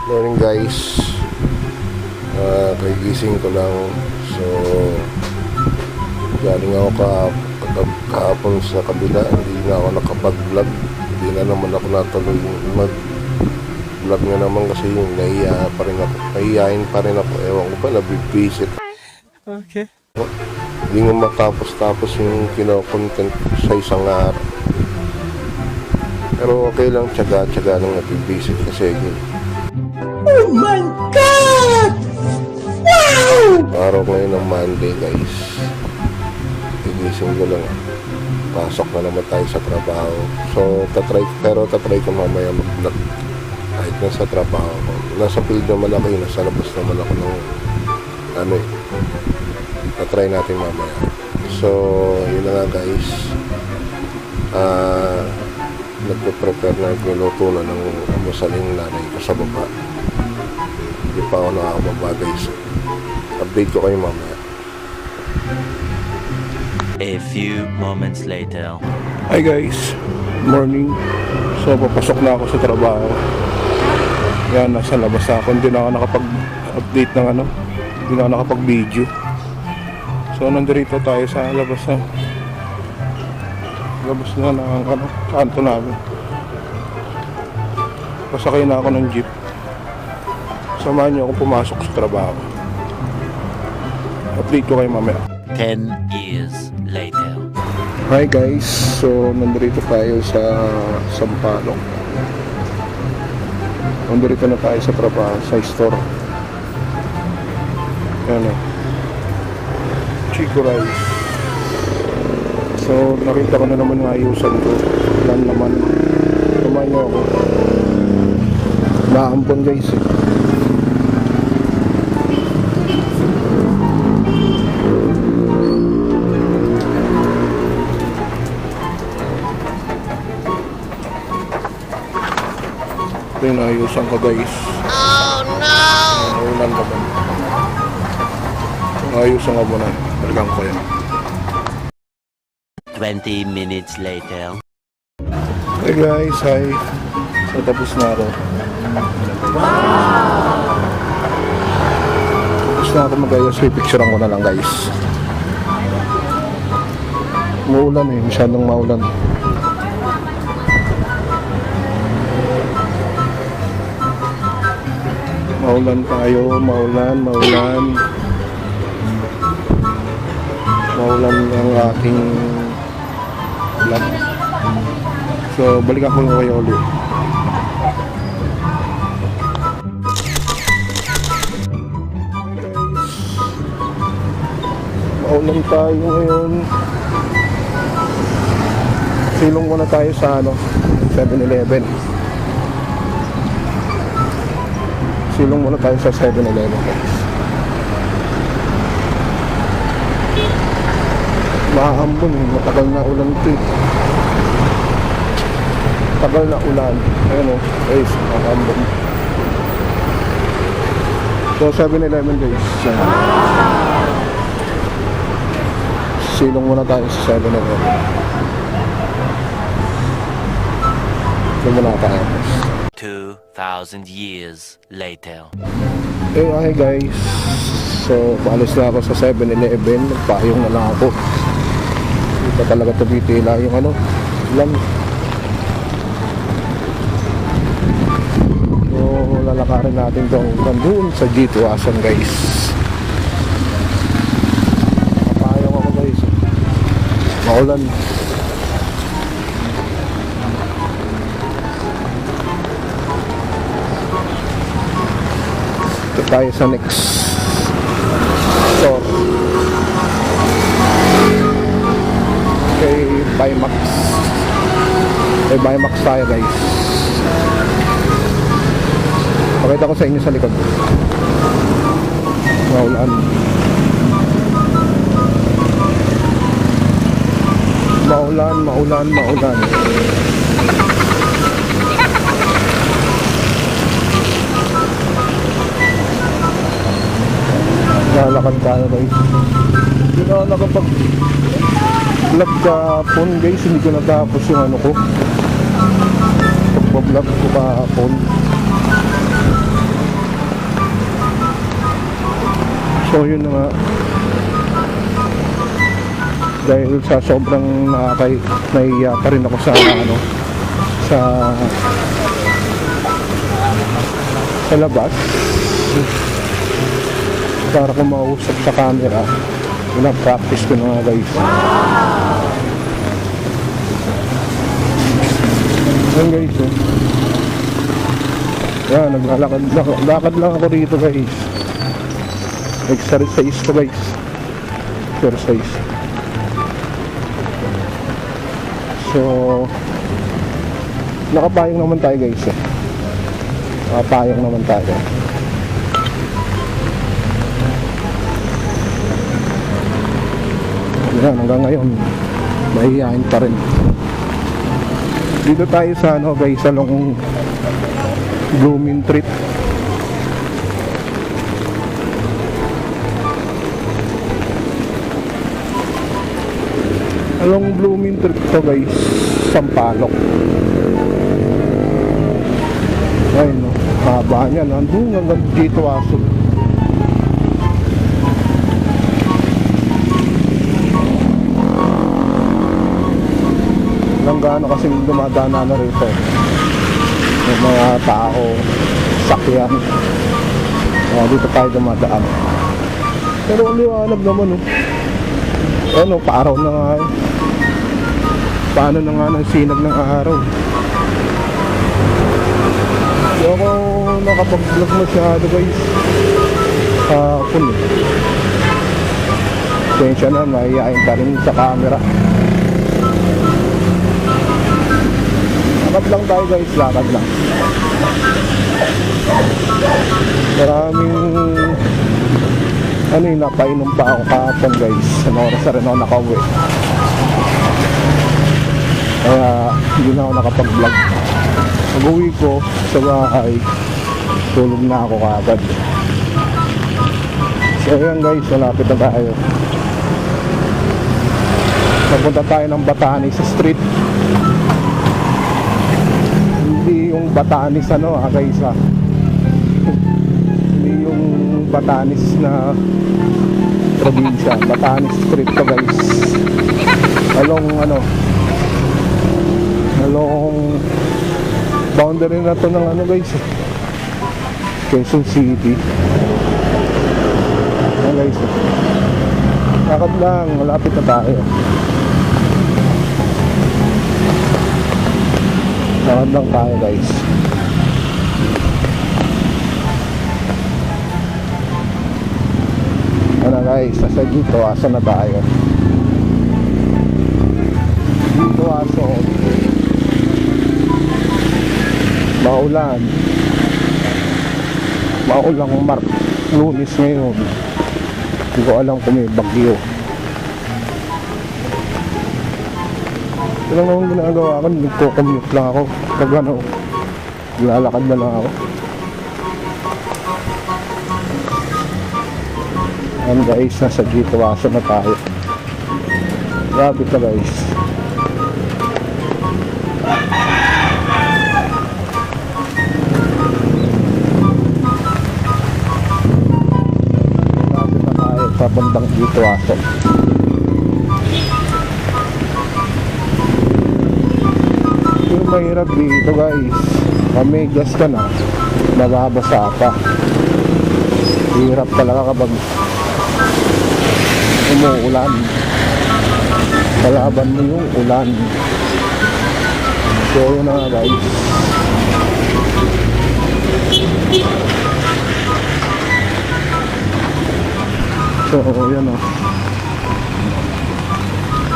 Morning guys, kagising ko lang. So galing ako kahapon sa kabila. Hindi na ako nakapag-vlog. Hindi na naman ako natuloy mag-vlog na naman kasi yung nahiya pa rin ako. Nahiyain pa rin ako. Ewan ko ba, nabibisit. Okay. Hindi nga matapos-tapos yung kino-content sa isang araw. Pero okay lang, tsaga-tsaga lang nabibisit kasi Oh my God! Wow! araw ngayon ng Monday guys. Gigising ko lang. Pasok na naman tayo sa trabaho. So tatry ko mamaya mag-vlog. Kahit nasa trabaho ko. Nasa field naman ako yun. Nasa labas naman ako ng tatry natin mamaya. So yun na nga guys. Nagpe-prepare na, nagluto na ng almusalin nanay ko sa baba. Hindi pa ako nakakababa guys. Update ko kayo mamaya. A few moments later. Hi guys, morning. So papasok na ako sa trabaho. Yan, nasa labas ako. Hindi na ako nakapag-update ng hindi na ako nakapag-video. So nandito tayo sa labas na ng kanto namin. Pasakay na ako ng jeep. Samahan niyo ako pumasok sa trabaho. Update ko kayo mamaya. 10 years later. Hi guys, so nandito tayo sa Sampaloc. Nandito na tayo sa trabaho, sa store. Ayan o, Chico Rice. So nakita ko na naman yung ayusan ko. Yan naman, tumayo ako. Naampon guys eh. Pinayusan ko guys. Oh no! Naulan naman. Ayusan ko muna. Talagang ko yan. 20 minutes later. Hey guys, hi. So tapos na ako. Tapos na ako mag-ayos. Pipicturean ko na lang guys. Maulan eh. Masyadong maulan. Maulan tayo, maulan ang aking vlog. So balikan ko kayo ulit. Maulan tayo ngayon. Silong muna tayo sa 7-Eleven. Silong muna tayo sa 7-Eleven guys. Maambon, matagal na ulan ito eh. Tagal na ulan. Ayan o, guys, maambon. So 7-Eleven guys. Silong muna tayo sa 7-Eleven. Ito muna tayo. 2,000 years later. Okay guys, so paalis na ako sa 7-Eleven. Nagpahayong na lang ako. Hindi pa talaga tumitila yung ulan. So lalakarin natin itong nandun sa G2asan guys. Napahayong ako guys. Maulan. Tayo sa next store kay Bimax. Kay Bimax tayo guys. Pakita ko sa inyo sa likod. Maulan. Lalakad tayo guys. Hindi na nakapag-vlog kahapon guys. Hindi ko natapos yung pagpa-vlog ko kahapon. So yun na nga, dahil sa sobrang nahiya pa rin ako sa sa labas para kung mausap sa camera, practice ko na nga guys. Yan guys, yan, naglalakad lang ako dito guys. Exercise to guys, exercise. So nakapayong naman tayo guys, nakapayong naman tayo. Yan, hanggang ngayon mahihayin pa rin. Dito tayo sa guys, sa Long Blooming Treat. Along Blooming Treat to guys, Sampaloc. Ayun, no, haba niya, nandun hanggang dito aso. Gaano kasi dumadaan na rito yung mga tao, sakyan. Dito tayo dumadaan, pero liwanag naman ano, paaraw na nga paano na nga ng sinag ng araw. Hindi ako nakapag-vlog masyado guys hapon. Tensya na, mahihayin pa rin sa camera. Lakad lang tayo guys, lakad lang. Maraming napainom pa ako kahapon guys. Oras na rin ako nakauwi, kaya hindi na ako nakapag-vlog. Pag-uwi ko sa bahay, tulog na ako kaagad. So ayan guys, malapit na tayo. Papunta tayo ng Batanes Street. Hindi yung Batanes guys hindi yung Batanes na probinsya. Batanes Street to guys, along boundary na to ng guys, Quezon City. Ayan guys, lakad lang, malapit na tayo. Lakad lang tayo guys. Ano guys, nasa dito aso na tayo. Dito aso, maulan Lunes ngayon. Hindi ko alam kung may bagyo. Ito lang naman ginagawa ko, nagko-commute lang ako. Pag lalakad na lang ako. Ayan guys, nasa dito aso na tayo. Grabe ka guys. Grabe na tayo, pabandang dito aso. Yung mahirap dito guys, mamigas ka na, nababasa pa. Hirap talaga kapag umuulan, kalaban mo yung ulan. So yun na nga guys. So yun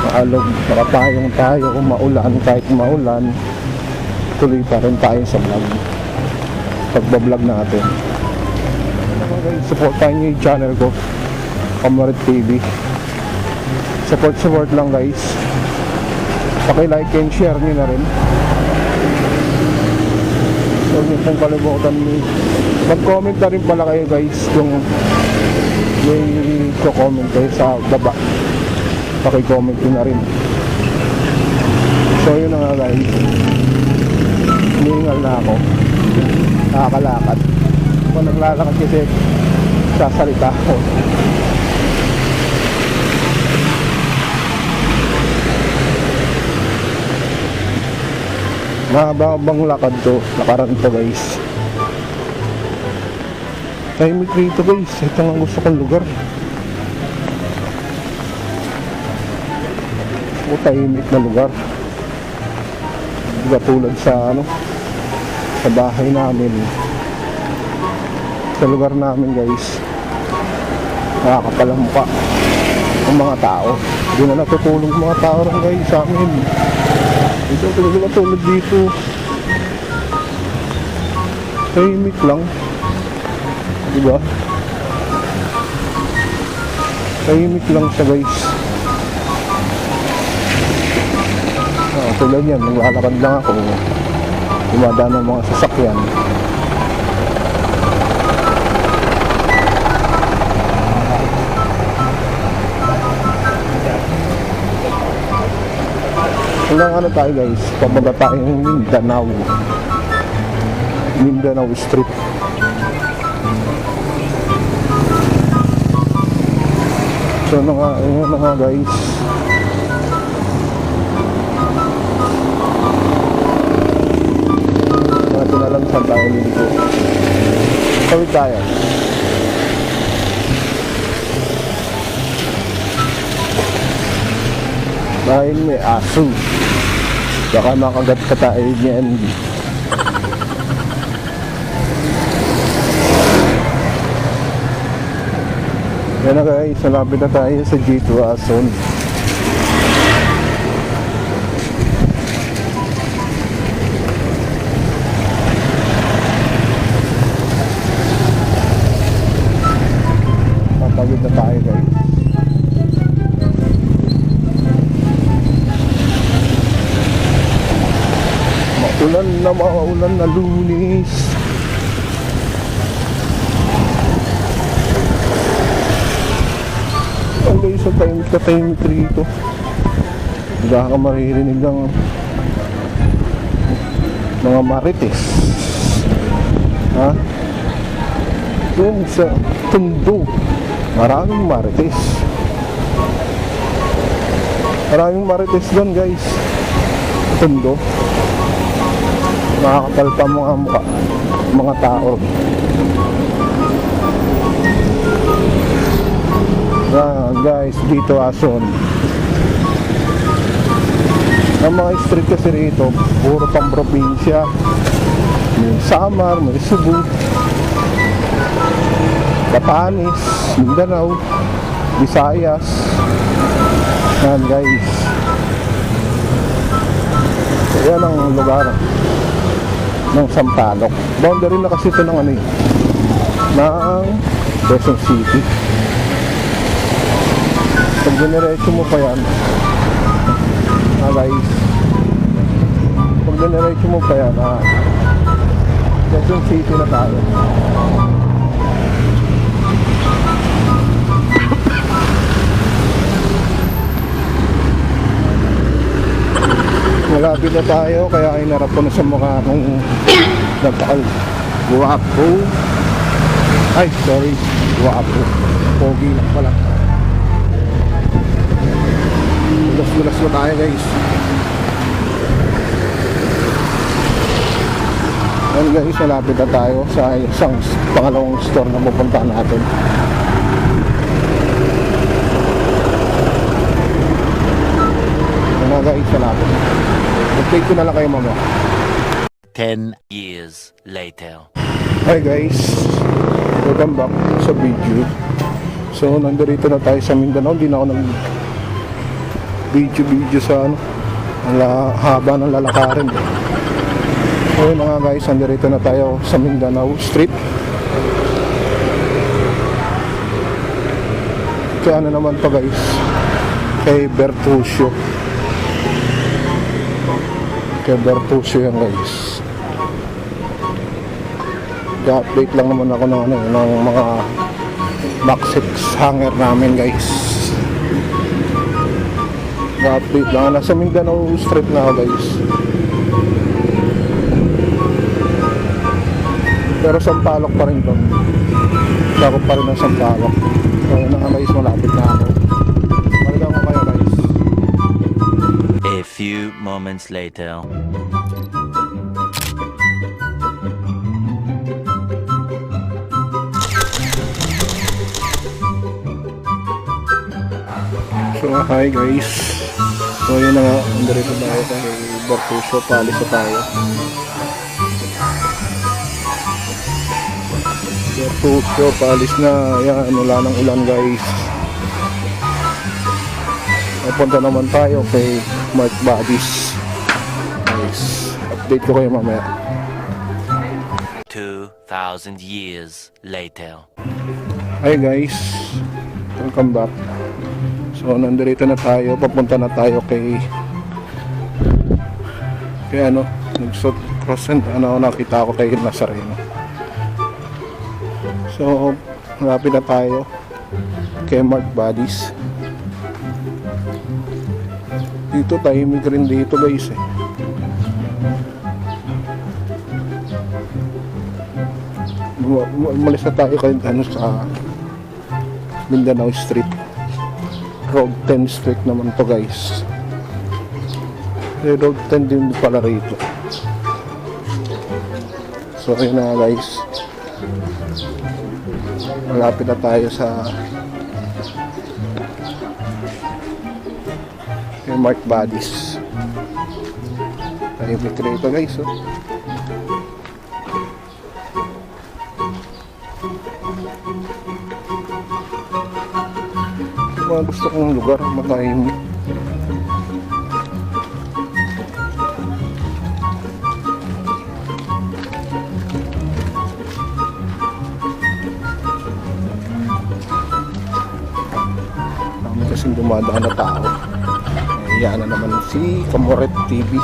maalog, nakapayong tayo kung maulan. Kahit maulan, tuloy pa rin tayo sa vlog, pagbablog natin. Okay, supportahan nyo yung channel ko, Kamarit TV. Support lang guys. Paki-like and share nyo na rin. Huwag nyo pong kalimutan, mag-comment na rin pala kayo guys kung may comment kayo sa baba. Paki-comment nyo na rin. So yun na nga guys, hiningal na ako, nakakalakad. Kung naglalakad kasi sasalita ako. Mahabang lakad to, lakaran to guys. Tahimik rito guys, ito nga gusto kong lugar. O tahimik na lugar. Hindi katulad sa sa bahay namin. Sa lugar namin guys, nakakapalampa ang mga tao. Hindi na natutulog mga tao rin guys sa amin. Ito talaga matulog dito. Tahimik lang. Diba? Tahimik lang siya guys. Tulad yan, naglalakad lang ako. Dumadaan ng mga sasakyan. Hanggang tayo guys, pabaga tayong Mindanao Street. So yun na nga guys. Natin alam saan tayo dito. Tawid tayo. Dahil may aso, baka makagat ka tayo niyan. Yan na guys, malapit na tayo sa G2 Ason. Matawid na tayo guys. Maulan na Lunes. Ang guys, sa tahimik rito. Hindi ka maririnig ng mga marites. Ha? Doon sa Tondo, maraming marites. Maraming marites doon guys. Tondo. Nakakapal pa mga mukha, mga tao. Guys, dito Ason. Ang mga street kasi rito, puro pang probinsya. May Samar, may Cebu, Batanes, Mindanao, Visayas. Yan guys. Yan ang lugar ng Sampaloc. Boundary na kasi ito ng ng Quezon City. Pag dinerecho mo pa yan, guys, pag dinerecho mo pa yan, Quezon City na tayo. Malapit na tayo, kaya inarap ko na sa mukha kong nagtakal. Guwapo. Ay, sorry. Guwapo. Pogi lang pala. Gulas na tayo guys. Ayan guys, malapit na tayo sa isang pangalawang store na pupuntahan natin. Ayan guys, malapit. Update ko na lang kayo mamaya. 10 years later. Hi guys, welcome back sa video. So nandito na tayo sa Mindanao. Hindi na ako nag video sa haba ng lalakarin. So mga guys, nandito na tayo sa Mindanao Street. Kaya naman pa guys, kay Bertuccio. Yan guys. I-update lang naman ako ng mga back 6 hanger namin guys. I-update lang. Nasa Mindanao Street na ako guys. Pero Sampaloc pa rin to. Sakop pa rin ng Sampaloc. So yun na guys, malapit na ako. Balikan ko kayo guys. A few moments later. Hi guys. So yun na nga, nandito tayo kay Bartusio, paalis na tayo. Bartusio, paalis na. Yan, wala ng ulan guys. Napunta naman tayo kay Mark Bodies. Guys, update ko kayo mamaya. 2,000 years later. Hi guys, welcome back. So nandito na tayo, papunta na tayo kay ano, cross and ano, nakita ko kay Nazareno. So malapit na tayo kay Mark Bodies. Dito tahimik rin dito guys eh. Umalis na tayo kay ano, sa Mindanao Street, Road 10 Street naman to guys. Road 10 din pala rito. So ayun na nga guys, malapit na tayo sa kay Mark Bodies. Tahimik rito guys oh. Mga gusto kong lugar, matahimik. Dami kasing dumadaan na tao. Yan na naman si Kamoret TV.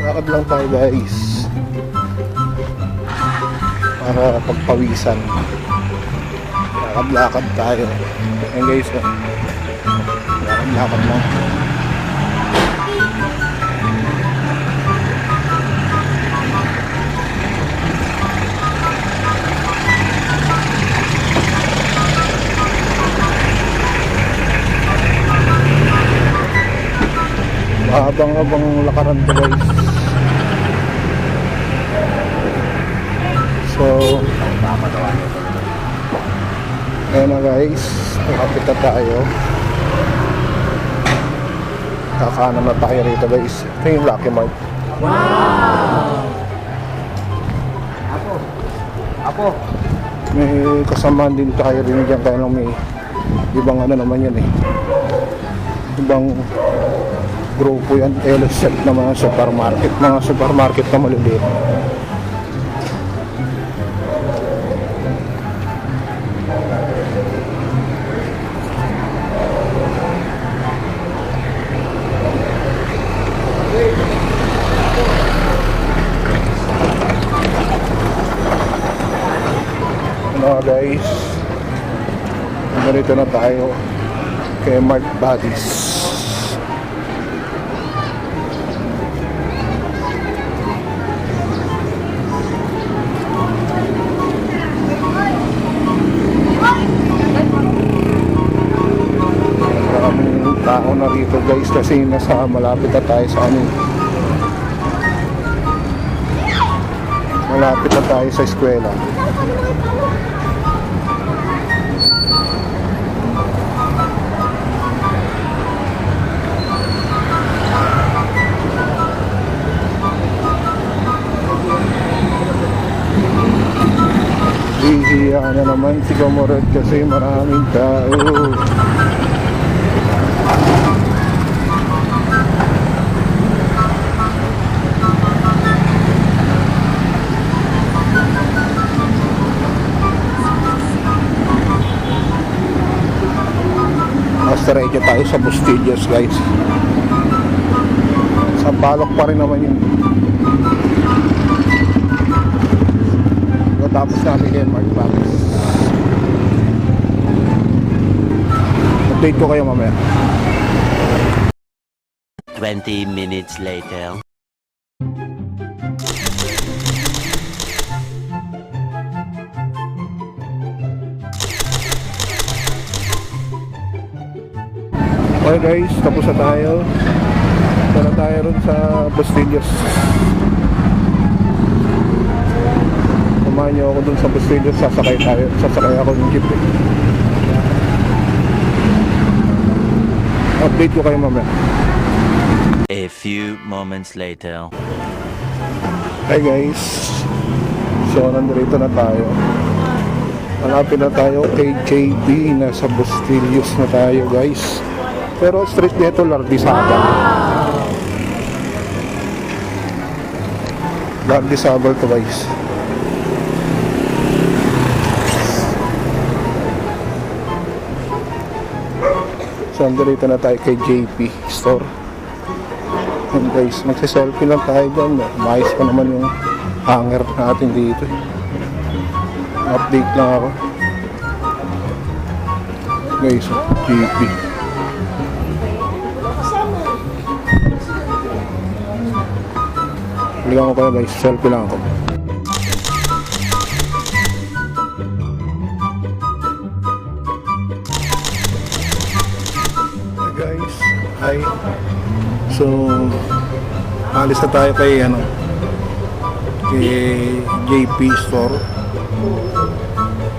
Lakad lang tayo guys para pagpawisan. Lakad-lakad tayo. Ayan guys, lakad-lakad lang. Mahabang-habang lakaran to guys. So ayan na guys, nakapit na tayo. Kakanan na tayo rito guys. Ito yung Lucky Mart. Wow! Apo! May kasamaan din tayo rin dyan, kaya lang may ibang ano naman yan eh. Ibang grupo yan, LSF na mga supermarket na maliliit. Ano guys, narito na tayo kay Mark Bodies. Maraming tao na rito guys kasi nasa malapit na tayo sa ano, malapit na tayo sa eskwela. Hihiya na naman si Kamoret kasi maraming tao. Diretso tayo sa Bustillos guys. Sa Balok pa rin naman yun. Tapos natin kay Mark Bodies. Update ko kayo mamaya. 20 minutes later. Okay guys, tapos na tayo. Tara tayo rin sa Bustillos. Samahan niyo ako dun sa Bustillos, sasakay ako ng jeep eh. Update ko kayo mamaya. A few moments later. Hi guys, so nandito na tayo. Malapit na tayo kay JB, nasa Bustillos na tayo guys. Pero street dito Lardisabal. Lardisabal to guys. So nandito na tayo kay JP store. And guys, magsiselfie lang tayo dyan. Maayos pa naman yung hanger natin dito. Update lang ako. Guys, GP. Ligang ko kayo guys, selfie lang ako. Hey guys, hi. So, alis na tayo kay JP Store.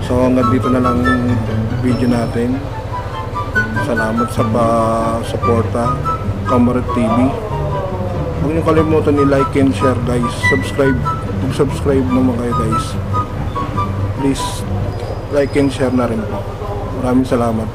So hanggang dito na lang video natin. Salamat sa suporta Kamaret TV. Huwag niyo kalimutan i-like and share guys. Subscribe naman kayo guys. Please like and share na rin po. Maraming salamat.